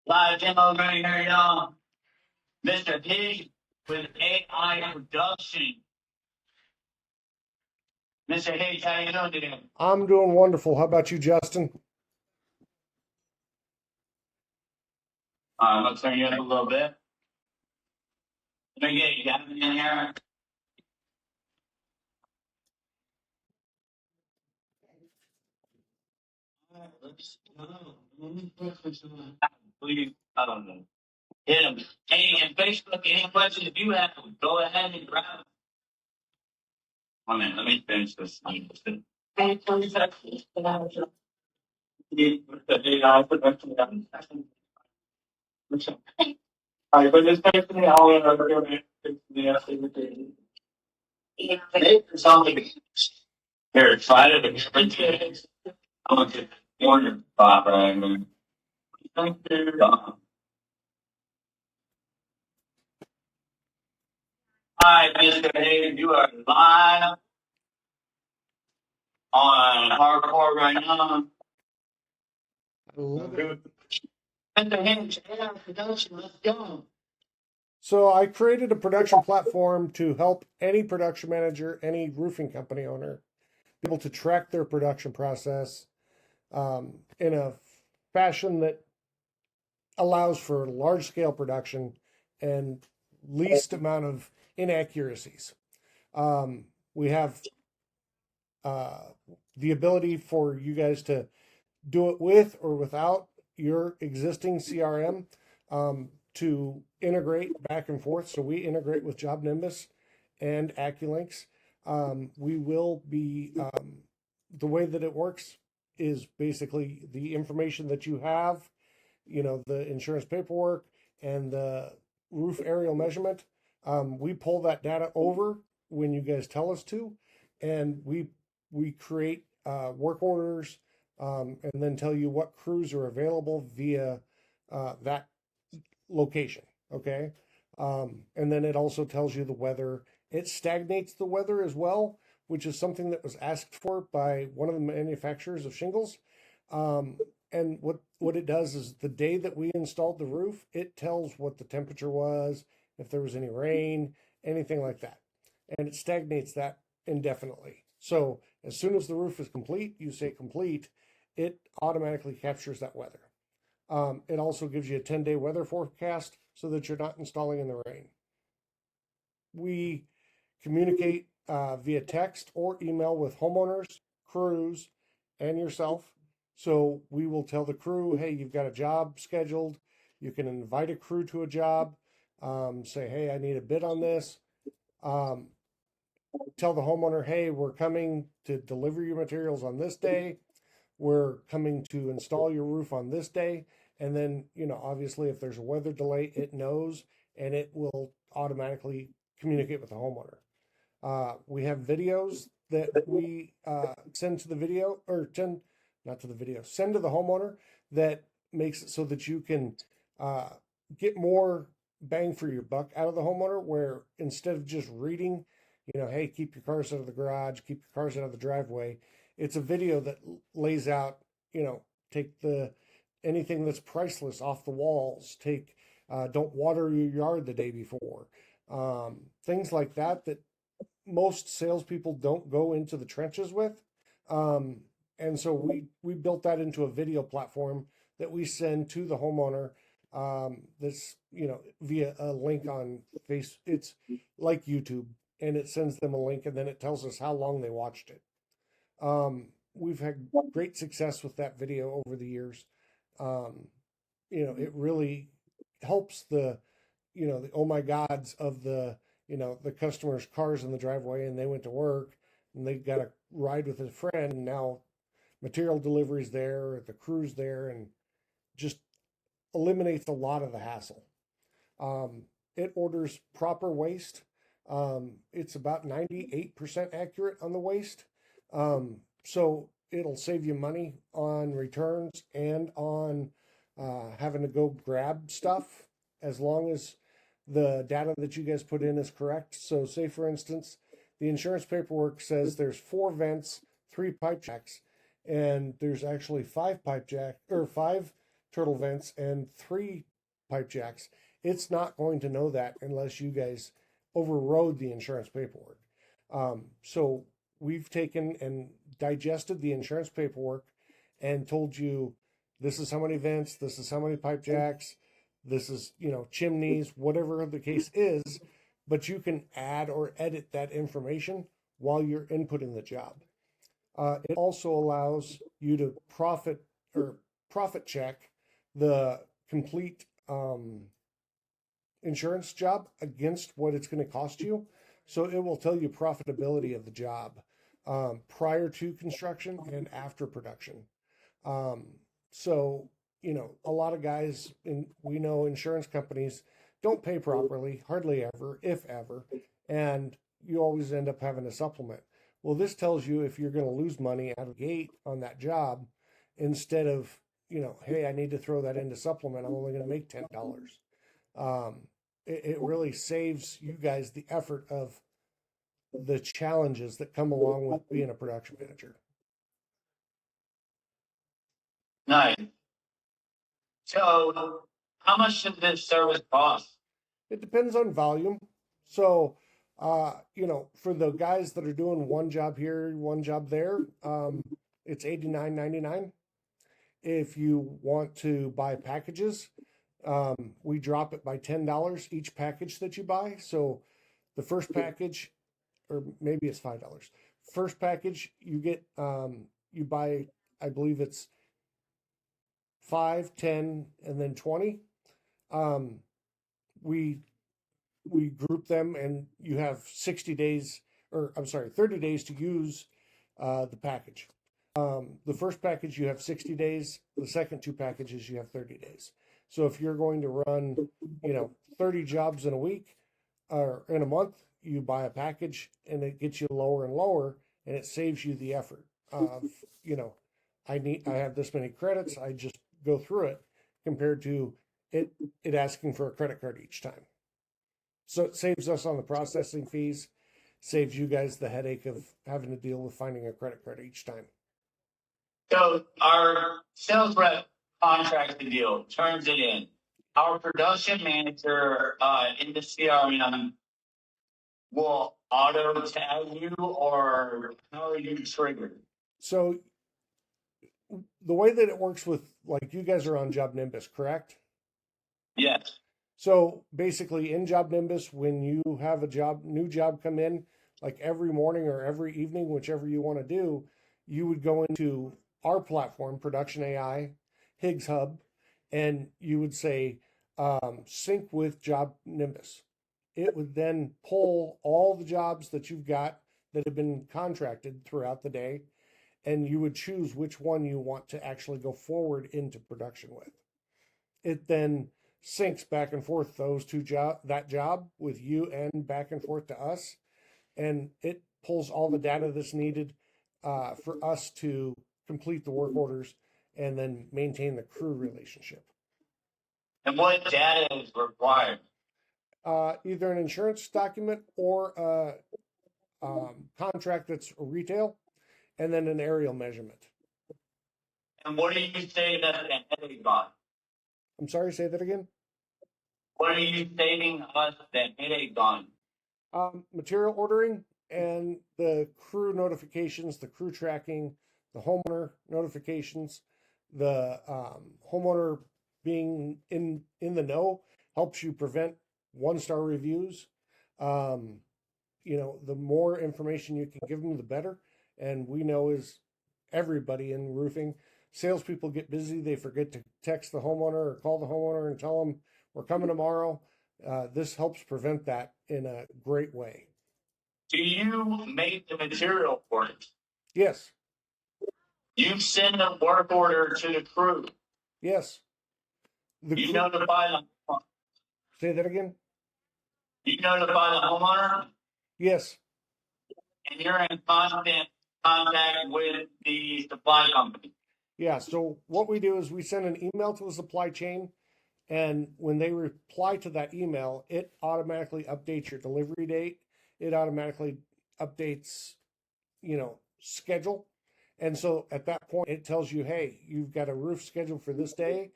Live demo right here, y'all. Mr. Pig with AI production. Mr. Higgs, how you doing today? I'm doing wonderful. How about you, Justin? Let's turn you up a little bit. Let me get you got me in here. Please, I don't know. Hit him. Hey, and Facebook, any questions if you have, go ahead and grab them. 1 minute, let me finish this. Here, try to print it. I'm gonna get one spot right now. Thank you. Hi, Mr. Hayes, you are live on hardcore right now. I love it. Mr. Hayes, production, let's go. So I created a production platform to help any production manager, any roofing company owner, be able to track their production process in a fashion that allows for large scale production and least amount of inaccuracies. We have the ability for you guys to do it with or without your existing CRM to integrate back and forth. So we integrate with Job Nimbus and AccuLinks. We will be, the way that it works is basically the information that you have, you know, the insurance paperwork and the roof aerial measurement. We pull that data over when you guys tell us to, and we create work orders and then tell you what crews are available via that location. Okay. And then it also tells you the weather. It stagnates the weather as well, which is something that was asked for by one of the manufacturers of shingles. And what it does is the day that we installed the roof, it tells what the temperature was, if there was any rain, anything like that. And it stagnates that indefinitely. So as soon as the roof is complete, you say complete, it automatically captures that weather. It also gives you a 10-day weather forecast so that you're not installing in the rain. We communicate via text or email with homeowners, crews, and yourself. So we will tell the crew, hey, you've got a job scheduled. You can invite a crew to a job. Say, hey, I need a bid on this. Tell the homeowner, hey, we're coming to deliver your materials on this day. We're coming to install your roof on this day. And then, you know, obviously if there's a weather delay, it knows and it will automatically communicate with the homeowner. We have videos that we send to the video or send to the homeowner that makes it so that you can get more bang for your buck out of the homeowner, where instead of just reading, you know, hey, keep your cars out of the garage, keep your cars out of the driveway, it's a video that lays out, you know, take anything that's priceless off the walls, don't water your yard the day before, things like that most salespeople don't go into the trenches with. And so we built that into a video platform that we send to the homeowner. That's, you know, via a link on Facebook. It's like YouTube, and it sends them a link, and then it tells us how long they watched it. We've had great success with that video over the years. You know, it really helps the oh my gods of the customer's cars in the driveway, and they went to work and they got a ride with a friend, and now material deliveries there, the crew's there, and just eliminates a lot of the hassle. It orders proper waste. It's about 98% accurate on the waste. So it'll save you money on returns and on having to go grab stuff, as long as the data that you guys put in is correct. So say, for instance, the insurance paperwork says there's 4 vents, 3 pipe jacks, and there's actually 5 pipe jack or 5 turtle vents and 3 pipe jacks, it's not going to know that unless you guys overrode the insurance paperwork. So we've taken and digested the insurance paperwork and told you this is how many vents, this is how many pipe jacks, this is, chimneys, whatever the case is, but you can add or edit that information while you're inputting the job. It also allows you to profit check the complete insurance job against what it's going to cost you. So it will tell you profitability of the job prior to construction and after production. So, a lot of guys, we know insurance companies don't pay properly, hardly ever, if ever, and you always end up having a supplement. Well, this tells you if you're going to lose money out of the gate on that job, instead of, hey, I need to throw that into supplement, I'm only going to make $10. It really saves you guys the effort of the challenges that come along with being a production manager. Nice. So, how much does this service cost? It depends on volume. So, for the guys that are doing one job here, one job there, it's $89.99. If you want to buy packages, we drop it by $10 each package that you buy. So the first package, or maybe it's $5. First package you get, you buy, I believe it's 5, 10, and then 20. We group them, and you have 60 days, or I'm sorry, 30 days to use the package. The first package you have 60 days. The second 2 packages you have 30 days. So if you're going to run, 30 jobs in a week or in a month, you buy a package and it gets you lower and lower, and it saves you the effort of, I have this many credits. I just go through it compared to it asking for a credit card each time. So it saves us on the processing fees, saves you guys the headache of having to deal with finding a credit card each time. So our sales rep contracts the deal, turns it in. Our production manager in the CRM will auto tag you, or how are you triggered? So the way that it works with, like, you guys are on Job Nimbus, correct? Yes. So basically in Job Nimbus, when you have a new job come in, like every morning or every evening, whichever you want to do, you would go into our platform, Production AI, Higgs Hub, and you would say, sync with Job Nimbus. It would then pull all the jobs that you've got that have been contracted throughout the day, and you would choose which one you want to actually go forward into production with. It then syncs back and forth that job with you and back and forth to us, and it pulls all the data that's needed for us to complete the work orders and then maintain the crew relationship. And what data is required? Either an insurance document or a contract that's retail, and then an aerial measurement. And what do you say that the headache on? I'm sorry, say that again. What are you saving us the headache on? Material ordering and the crew notifications, the crew tracking, the homeowner notifications. The homeowner being in the know helps you prevent 1-star reviews. The more information you can give them, the better. And we know is everybody in roofing, salespeople get busy. They forget to text the homeowner or call the homeowner and tell them we're coming tomorrow. This helps prevent that in a great way. Do you make the material for it? Yes. You send a work order to the crew. Yes. You notify them. Say that again. You notify the homeowner? Yes. And you're in constant contact with the supply company? Yeah, so what we do is we send an email to the supply chain, and when they reply to that email, it automatically updates your delivery date. It automatically updates, schedule. And so at that point, it tells you, hey, you've got a roof scheduled for this day.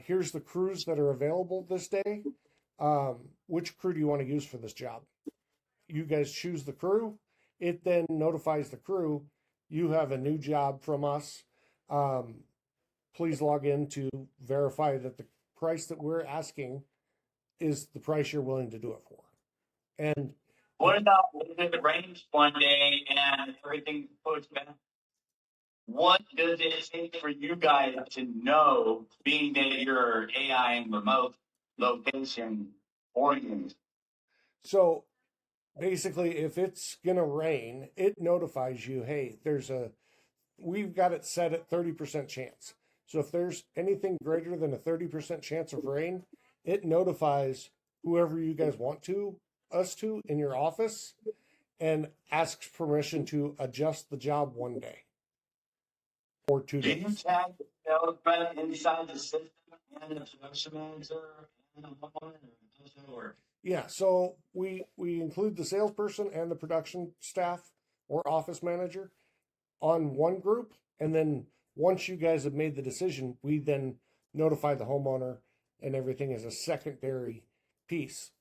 Here's the crews that are available this day. Which crew do you want to use for this job? You guys choose the crew. It then notifies the crew, you have a new job from us. Please log in to verify that the price that we're asking is the price you're willing to do it for. And what about if it rains one day and everything goes bad? What does it take for you guys to know, being that you're AI and remote location oriented? so basically, if it's gonna rain, it notifies you, hey, we've got it set at 30% chance. So if there's anything greater than a 30% chance of rain, it notifies whoever you guys want us to in your office, and asks permission to adjust the job one day or 2 Do you days. tag the sales rep inside the system and the production manager and the homeowner, or does it work? Yeah, so we include the salesperson and the production staff or office manager on one group, and then once you guys have made the decision, we then notify the homeowner, and everything is a secondary piece.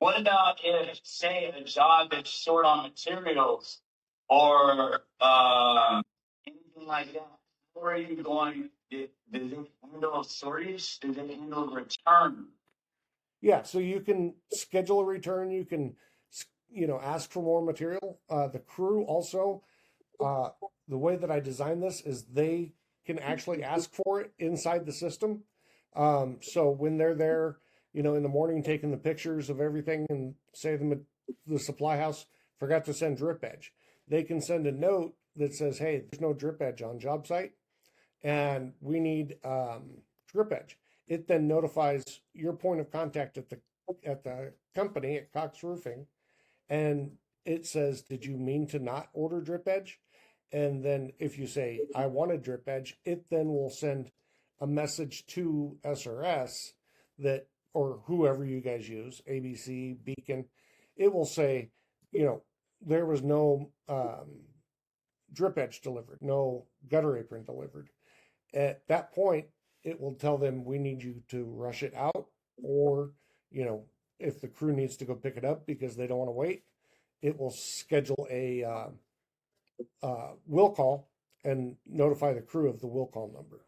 What about if, say, a job is short on materials or anything like that? Where are you going? Does it handle shortage? Does it handle return? Yeah, so you can schedule a return. You can, ask for more material. The crew also, the way that I designed this is they can actually ask for it inside the system. So when they're there, in the morning taking the pictures of everything, and say the supply house forgot to send drip edge, they can send a note that says, hey, there's no drip edge on job site, and we need drip edge. It then notifies your point of contact at the company at Cox Roofing, and it says, did you mean to not order drip edge? And then if you say, I wanted drip edge, it then will send a message to SRS that, or whoever you guys use, ABC, Beacon, it will say, there was no drip edge delivered, no gutter apron delivered. At that point, it will tell them, we need you to rush it out, or, if the crew needs to go pick it up because they don't want to wait, it will schedule a will call and notify the crew of the will call number.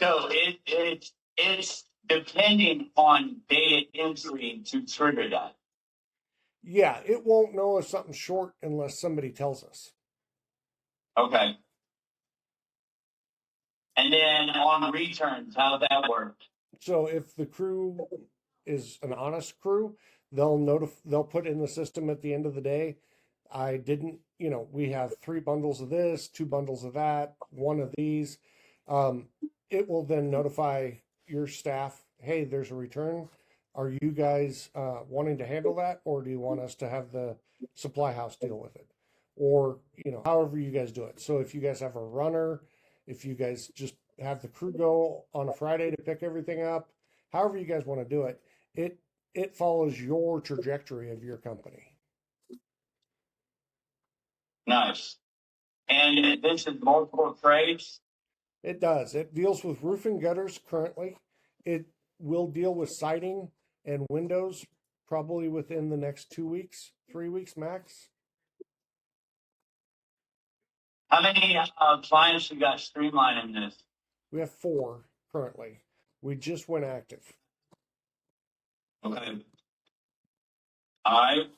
So it's depending on data entry to trigger that. Yeah, it won't know if something's short unless somebody tells us. Okay. And then on returns, how that work? So if the crew is an honest crew, they'll put in the system at the end of the day, I didn't, we have 3 bundles of this, 2 bundles of that, 1 of these. It will then notify your staff, hey, there's a return. Are you guys wanting to handle that, or do you want us to have the supply house deal with it? Or, however you guys do it. So if you guys have a runner, if you guys just have the crew go on a Friday to pick everything up, however you guys want to do it, it follows your trajectory of your company. Nice. And this is multiple trades? It does. It deals with roofing gutters currently. It will deal with siding and windows probably within the next 2 weeks, 3 weeks max. How many clients you got streamlining this? We have 4 currently. We just went active. Okay. All right.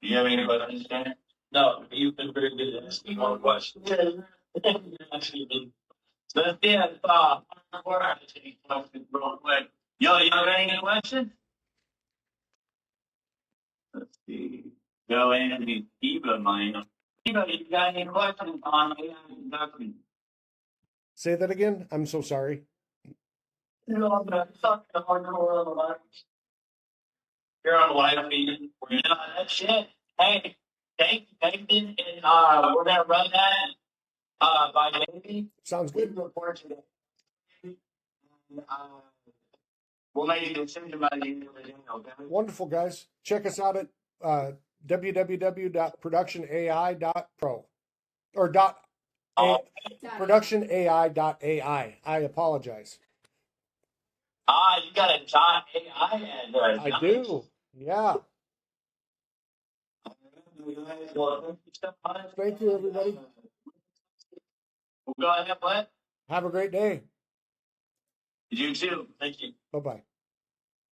Do you have any questions, Dan? No, you've been very good at asking more questions. Actually, let's get questions real quick. Yo, you have any questions? Let's see. Go in and be Eva mine. Eva, you got any questions on AI production? Say that again. I'm so sorry. You're on the live feed. That's it. Hey, thank you, and we're gonna run that by Davey. Sounds good. Report today. We'll make a decision by the end of the day. Okay. Wonderful, guys. Check us out at www.productionai.pro or productionai.ai. I apologize. You got a .ai address. I do. Yeah. Well, Thank you, everybody. Go ahead, what? Have a great day. You too. Thank you. Bye-bye.